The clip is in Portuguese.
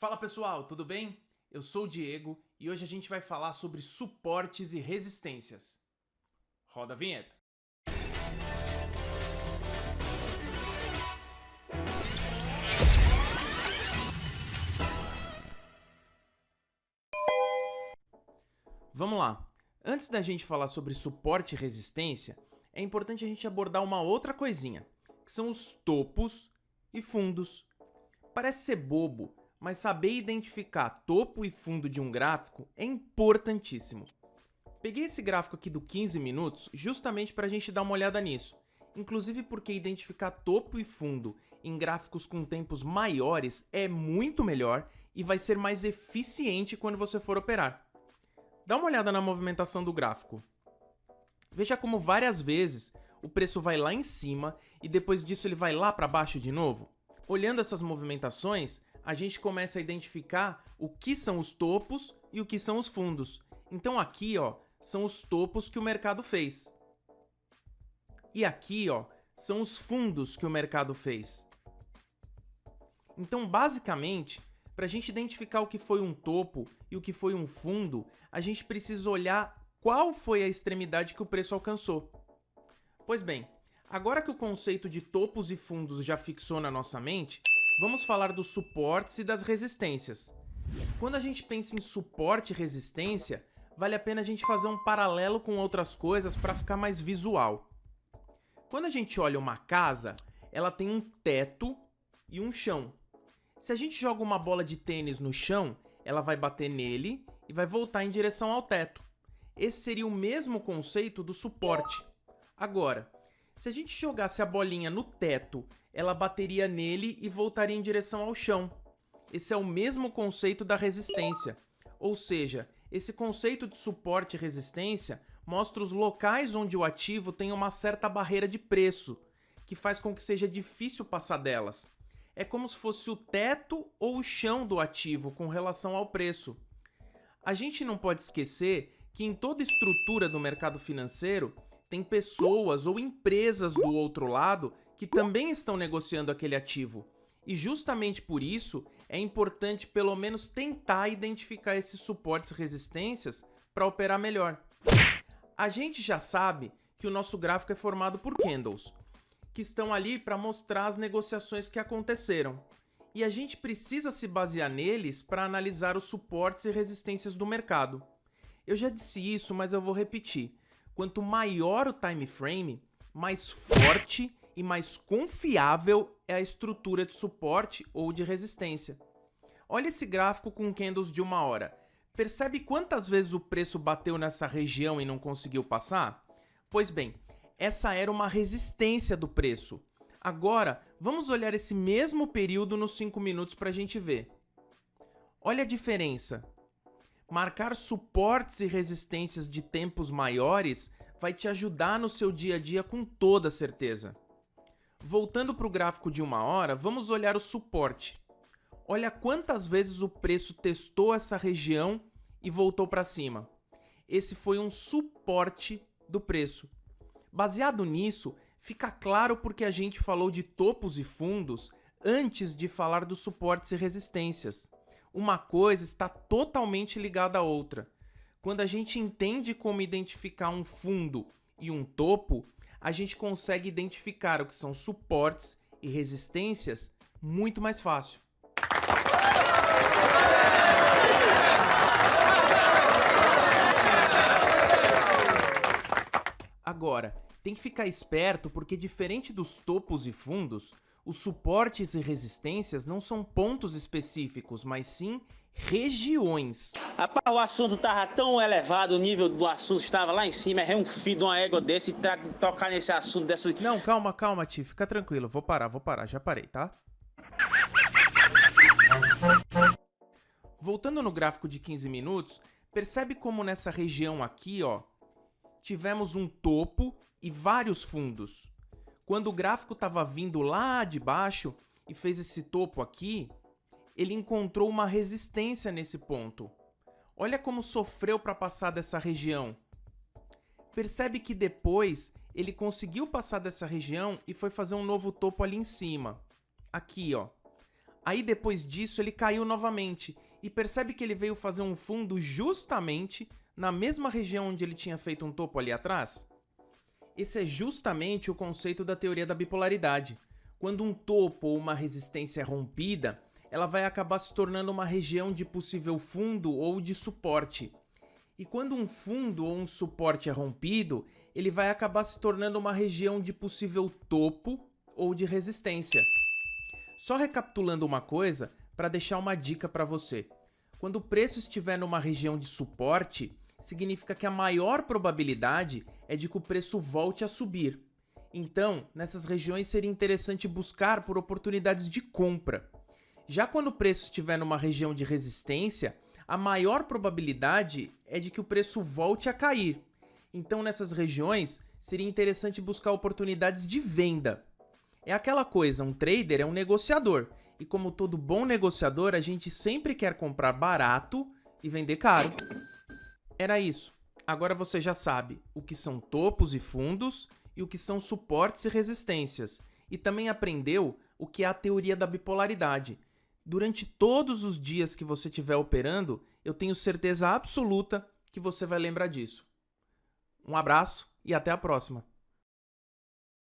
Fala pessoal, tudo bem? Eu sou o Diego e hoje a gente vai falar sobre suportes e resistências. Roda a vinheta. Vamos lá. Antes da gente falar sobre suporte e resistência, é importante a gente abordar uma outra coisinha, que são os topos e fundos. Parece ser bobo, mas saber identificar topo e fundo de um gráfico é importantíssimo. Peguei esse gráfico aqui do 15 minutos justamente para a gente dar uma olhada nisso, inclusive porque identificar topo e fundo em gráficos com tempos maiores é muito melhor e vai ser mais eficiente quando você for operar. Dá uma olhada na movimentação do gráfico. Veja como várias vezes o preço vai lá em cima e depois disso ele vai lá para baixo de novo. Olhando essas movimentações, a gente começa a identificar o que são os topos e o que são os fundos. Então aqui, são os topos que o mercado fez. E aqui, são os fundos que o mercado fez. Então, basicamente, para a gente identificar o que foi um topo e o que foi um fundo, a gente precisa olhar qual foi a extremidade que o preço alcançou. Pois bem, agora que o conceito de topos e fundos já fixou na nossa mente, vamos falar dos suportes e das resistências. Quando a gente pensa em suporte e resistência, vale a pena a gente fazer um paralelo com outras coisas para ficar mais visual. Quando a gente olha uma casa, ela tem um teto e um chão. Se a gente joga uma bola de tênis no chão, ela vai bater nele e vai voltar em direção ao teto. Esse seria o mesmo conceito do suporte. Agora, se a gente jogasse a bolinha no teto, ela bateria nele e voltaria em direção ao chão. Esse é o mesmo conceito da resistência. Ou seja, esse conceito de suporte e resistência mostra os locais onde o ativo tem uma certa barreira de preço, que faz com que seja difícil passar delas. É como se fosse o teto ou o chão do ativo com relação ao preço. A gente não pode esquecer que em toda estrutura do mercado financeiro tem pessoas ou empresas do outro lado que também estão negociando aquele ativo. E justamente por isso é importante pelo menos tentar identificar esses suportes e resistências para operar melhor. A gente já sabe que o nosso gráfico é formado por candles, que estão ali para mostrar as negociações que aconteceram. E a gente precisa se basear neles para analisar os suportes e resistências do mercado. Eu já disse isso, mas eu vou repetir. Quanto maior o time frame, mais forte e mais confiável é a estrutura de suporte ou de resistência. Olha esse gráfico com candles de 1 hora. Percebe quantas vezes o preço bateu nessa região e não conseguiu passar? Pois bem, essa era uma resistência do preço. Agora, vamos olhar esse mesmo período nos 5 minutos para a gente ver. Olha a diferença. Marcar suportes e resistências de tempos maiores vai te ajudar no seu dia a dia com toda certeza. Voltando para o gráfico de 1 hora, vamos olhar o suporte. Olha quantas vezes o preço testou essa região e voltou para cima. Esse foi um suporte do preço. Baseado nisso, fica claro porque a gente falou de topos e fundos antes de falar dos suportes e resistências. Uma coisa está totalmente ligada à outra. Quando a gente entende como identificar um fundo e um topo, a gente consegue identificar o que são suportes e resistências muito mais fácil. Agora, tem que ficar esperto porque, diferente dos topos e fundos, os suportes e resistências não são pontos específicos, mas sim regiões. Rapaz, o assunto tava tão elevado, o nível do assunto estava lá em cima, é um filho de uma égua desse tocar nesse assunto dessa... Não, calma, Ti, fica tranquilo, vou parar, já parei, tá? Voltando no gráfico de 15 minutos, percebe como nessa região aqui, tivemos um topo e vários fundos. Quando o gráfico estava vindo lá de baixo e fez esse topo aqui, ele encontrou uma resistência nesse ponto. Olha como sofreu para passar dessa região. Percebe que depois ele conseguiu passar dessa região e foi fazer um novo topo ali em cima. Aqui, Aí depois disso ele caiu novamente e percebe que ele veio fazer um fundo justamente na mesma região onde ele tinha feito um topo ali atrás? Esse é justamente o conceito da teoria da bipolaridade. Quando um topo ou uma resistência é rompida, ela vai acabar se tornando uma região de possível fundo ou de suporte. E quando um fundo ou um suporte é rompido, ele vai acabar se tornando uma região de possível topo ou de resistência. Só recapitulando uma coisa para deixar uma dica para você. Quando o preço estiver numa região de suporte, significa que a maior probabilidade é de que o preço volte a subir. Então, nessas regiões seria interessante buscar por oportunidades de compra. Já quando o preço estiver numa região de resistência, a maior probabilidade é de que o preço volte a cair. Então, nessas regiões, seria interessante buscar oportunidades de venda. É aquela coisa, um trader é um negociador. E como todo bom negociador, a gente sempre quer comprar barato e vender caro. Era isso. Agora você já sabe o que são topos e fundos e o que são suportes e resistências. E também aprendeu o que é a teoria da bipolaridade. Durante todos os dias que você estiver operando, eu tenho certeza absoluta que você vai lembrar disso. Um abraço e até a próxima.